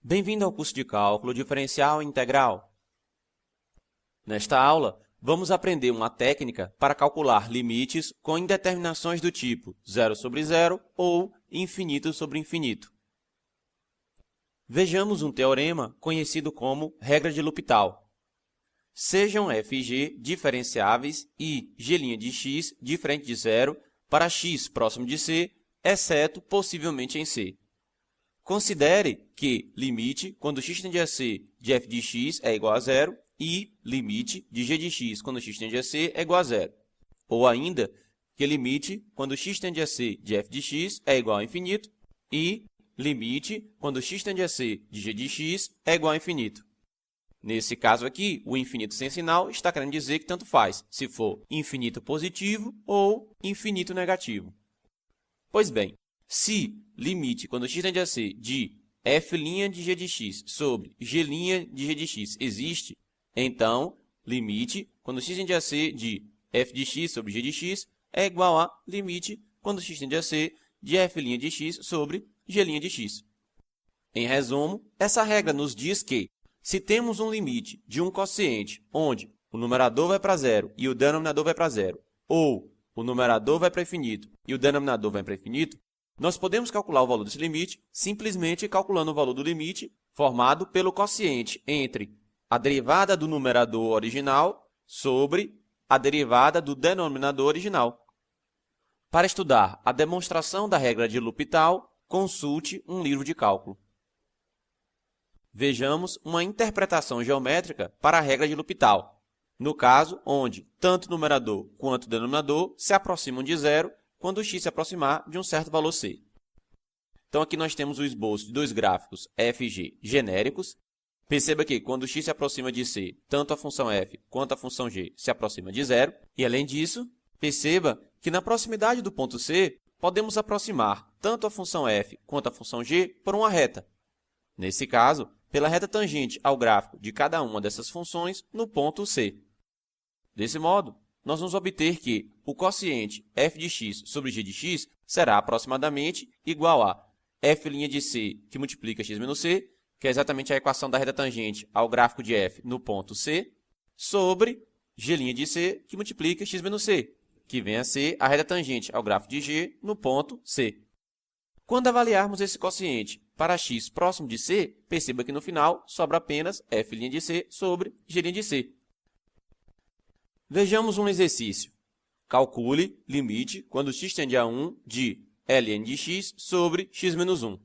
Bem-vindo ao curso de Cálculo Diferencial e Integral. Nesta aula, vamos aprender uma técnica para calcular limites com indeterminações do tipo 0 sobre zero ou infinito sobre infinito. Vejamos um teorema conhecido como regra de L'Hopital. Sejam f e g diferenciáveis e g' de x diferente de zero para x próximo de c, exceto possivelmente em c. Considere que limite, quando x tende a c, de f de x é igual a zero e limite de g de x, quando x tende a c, é igual a zero. Ou ainda, que limite, quando x tende a c, de f de x é igual a infinito e limite, quando x tende a c, de g de x é igual a infinito. Nesse caso aqui, o infinito sem sinal está querendo dizer que tanto faz se for infinito positivo ou infinito negativo. Pois bem, se limite, quando x tende a c, de f' de g de x sobre g' de g de x existe, então, limite, quando x tende a c, de f de x sobre g de x é igual a limite, quando x tende a c, de f' de x sobre g' de x. Em resumo, essa regra nos diz que, se temos um limite de um quociente onde o numerador vai para zero e o denominador vai para zero, ou o numerador vai para infinito e o denominador vai para infinito, nós podemos calcular o valor desse limite simplesmente calculando o valor do limite formado pelo quociente entre a derivada do numerador original sobre a derivada do denominador original. Para estudar a demonstração da regra de L'Hopital, consulte um livro de cálculo. Vejamos uma interpretação geométrica para a regra de L'Hopital, no caso onde tanto o numerador quanto o denominador se aproximam de zero quando x se aproximar de um certo valor c. Então, aqui nós temos o esboço de dois gráficos f e g genéricos. Perceba que, quando x se aproxima de c, tanto a função f quanto a função g se aproximam de zero. E, além disso, perceba que na proximidade do ponto c, podemos aproximar tanto a função f quanto a função g por uma reta. Nesse caso, pela reta tangente ao gráfico de cada uma dessas funções no ponto c. Desse modo, nós vamos obter que o quociente f de x sobre g de x será aproximadamente igual a f' de c que multiplica x menos c, que é exatamente a equação da reta tangente ao gráfico de f no ponto c, sobre g' de c que multiplica x menos c, que vem a ser a reta tangente ao gráfico de g no ponto c. Quando avaliarmos esse quociente para x próximo de c, perceba que no final sobra apenas f' de c sobre g' de c. Vejamos um exercício. Calcule limite quando x tende a 1 de ln de x sobre x menos 1.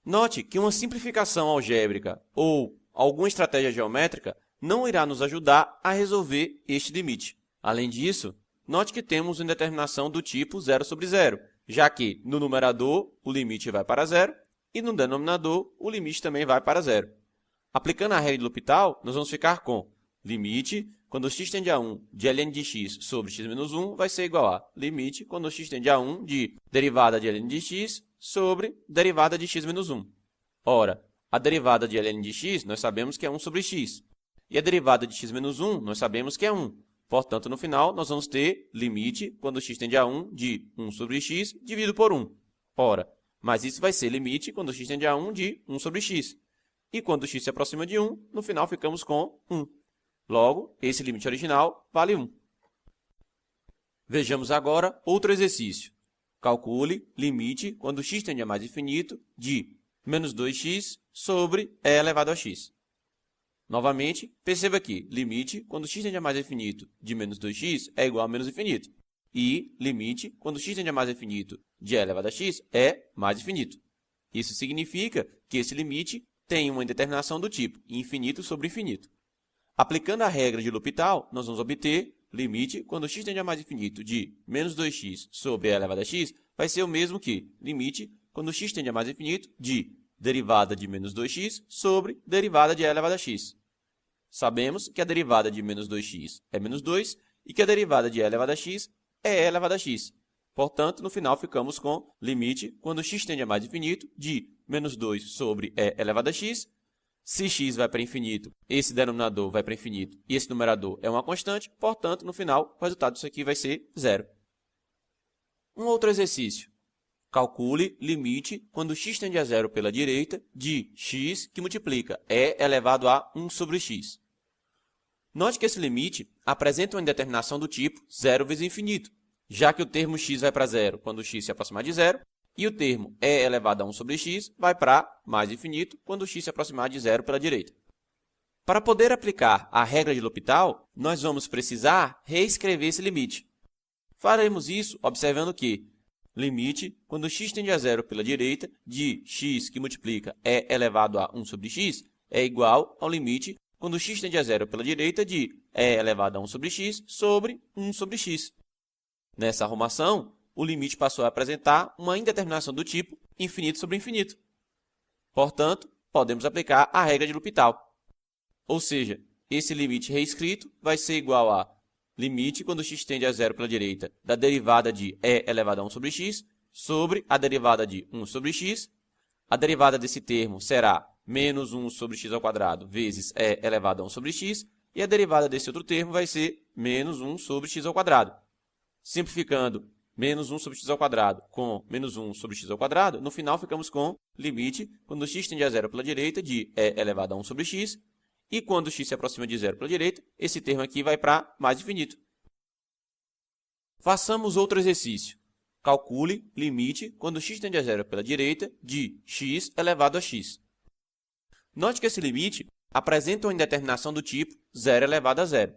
Note que uma simplificação algébrica ou alguma estratégia geométrica não irá nos ajudar a resolver este limite. Além disso, note que temos uma indeterminação do tipo 0 sobre zero, já que no numerador o limite vai para zero e no denominador o limite também vai para zero. Aplicando a regra de L'Hopital, nós vamos ficar com limite quando x tende a 1 de ln de x sobre x menos 1 vai ser igual a limite quando x tende a 1 de derivada de ln de x sobre derivada de x menos 1. Ora, a derivada de ln de x nós sabemos que é 1 sobre x. E a derivada de x menos 1 nós sabemos que é 1. Portanto, no final, nós vamos ter limite quando x tende a 1 de 1 sobre x dividido por 1. Ora, mas isso vai ser limite quando x tende a 1 de 1 sobre x. E quando x se aproxima de 1, no final ficamos com 1. Logo, esse limite original vale 1. Vejamos agora outro exercício. Calcule limite quando x tende a mais infinito de menos 2x sobre e elevado a x. Novamente, perceba que limite quando x tende a mais infinito de menos 2x é igual a menos infinito. E limite quando x tende a mais infinito de e elevado a x é mais infinito. Isso significa que esse limite tem uma indeterminação do tipo infinito sobre infinito. Aplicando a regra de L'Hopital, nós vamos obter limite quando x tende a mais infinito de menos 2x sobre e elevado a x vai ser o mesmo que limite quando x tende a mais infinito de derivada de menos 2x sobre derivada de e elevado a x. Sabemos que a derivada de menos 2x é menos 2 e que a derivada de e elevado a x é e elevado a x. Portanto, no final ficamos com limite quando x tende a mais infinito de menos 2 sobre e elevado a x. Se x vai para infinito, esse denominador vai para infinito e esse numerador é uma constante, portanto, no final, o resultado disso aqui vai ser zero. Um outro exercício. Calcule limite quando x tende a zero pela direita de x que multiplica e elevado a 1 sobre x. Note que esse limite apresenta uma indeterminação do tipo 0 vezes infinito, já que o termo x vai para zero quando x se aproximar de zero, e o termo e elevado a 1 sobre x vai para mais infinito quando x se aproximar de zero pela direita. Para poder aplicar a regra de L'Hopital, nós vamos precisar reescrever esse limite. Faremos isso observando que limite quando x tende a zero pela direita de x que multiplica e elevado a 1 sobre x é igual ao limite quando x tende a zero pela direita de e elevado a 1 sobre x sobre 1 sobre x. Nessa arrumação, o limite passou a apresentar uma indeterminação do tipo infinito sobre infinito. Portanto, podemos aplicar a regra de L'Hopital. Ou seja, esse limite reescrito vai ser igual a limite quando x tende a zero pela direita da derivada de e elevado a 1 sobre x sobre a derivada de 1 sobre x. A derivada desse termo será menos 1 sobre x ao quadrado vezes e elevado a 1 sobre x, e a derivada desse outro termo vai ser menos 1 sobre x ao quadrado. Simplificando menos 1 sobre x ao quadrado com menos 1 sobre x ao quadrado, no final ficamos com limite quando x tende a zero pela direita de e elevado a 1 sobre x, e quando x se aproxima de zero pela direita, esse termo aqui vai para mais infinito. Façamos outro exercício. Calcule limite quando x tende a zero pela direita de x elevado a x. Note que esse limite apresenta uma indeterminação do tipo 0 elevado a zero.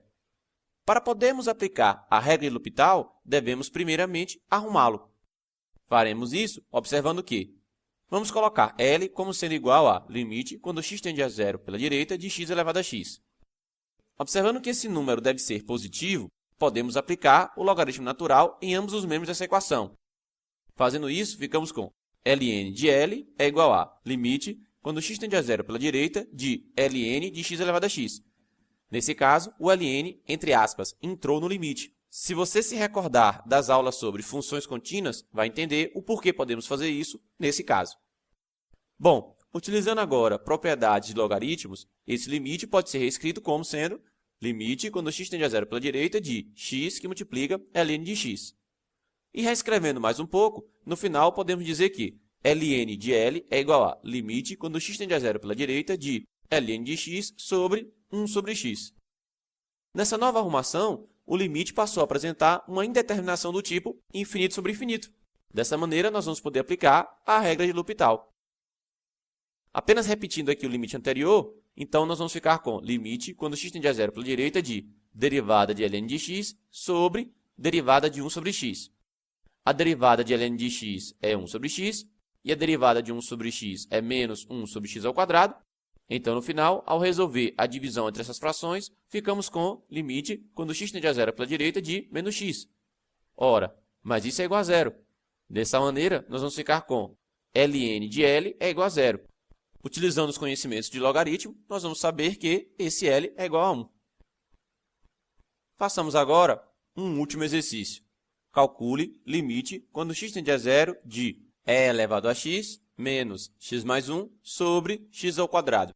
Para podermos aplicar a regra de L'Hopital, devemos primeiramente arrumá-lo. Faremos isso observando que vamos colocar L como sendo igual a limite quando x tende a zero pela direita de x elevado a x. Observando que esse número deve ser positivo, podemos aplicar o logaritmo natural em ambos os membros dessa equação. Fazendo isso, ficamos com ln de L é igual a limite quando x tende a zero pela direita de ln de x elevado a x. Nesse caso, o ln, entre aspas, entrou no limite. Se você se recordar das aulas sobre funções contínuas, vai entender o porquê podemos fazer isso nesse caso. Bom, utilizando agora propriedades de logaritmos, esse limite pode ser reescrito como sendo limite quando x tende a zero pela direita de x que multiplica ln de x. E reescrevendo mais um pouco, no final podemos dizer que ln de L é igual a limite quando x tende a zero pela direita de ln de x sobre 1 sobre x. Nessa nova arrumação, o limite passou a apresentar uma indeterminação do tipo infinito sobre infinito. Dessa maneira, nós vamos poder aplicar a regra de L'Hopital. Apenas repetindo aqui o limite anterior, então nós vamos ficar com limite quando x tende a zero pela direita de derivada de ln de x sobre derivada de 1 sobre x. A derivada de ln de x é 1 sobre x, e a derivada de 1 sobre x é menos 1 sobre x ao quadrado. Então, no final, ao resolver a divisão entre essas frações, ficamos com limite quando x tende a zero pela direita de menos x. Ora, mas isso é igual a zero. Dessa maneira, nós vamos ficar com ln de L é igual a zero. Utilizando os conhecimentos de logaritmo, nós vamos saber que esse L é igual a 1. Façamos agora um último exercício. Calcule limite quando x tende a zero de e elevado a x menos x mais 1 sobre x ao quadrado.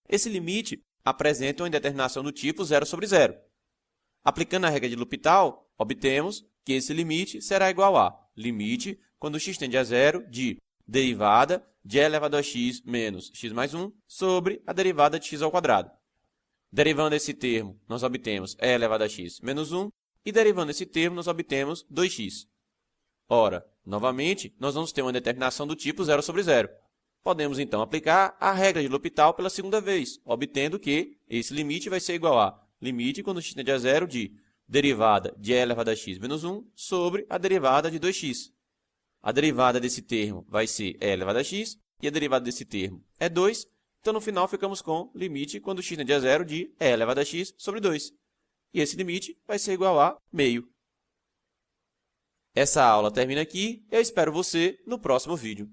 Esse limite apresenta uma indeterminação do tipo 0 sobre 0. Aplicando a regra de L'Hopital, obtemos que esse limite será igual a limite quando x tende a zero de derivada de e elevado a x menos x mais 1 sobre a derivada de x ao quadrado. Derivando esse termo, nós obtemos e elevado a x menos 1, e derivando esse termo, nós obtemos 2x. Ora, novamente, nós vamos ter uma determinação do tipo 0 sobre 0. Podemos, então, aplicar a regra de L'Hopital pela segunda vez, obtendo que esse limite vai ser igual a limite quando x tende a zero de derivada de e elevado a x menos 1 sobre a derivada de 2x. A derivada desse termo vai ser e elevado a x, e a derivada desse termo é 2. Então, no final, ficamos com limite quando x tende a zero de e elevado a x sobre 2. E esse limite vai ser igual a meio. Essa aula termina aqui e eu espero você no próximo vídeo.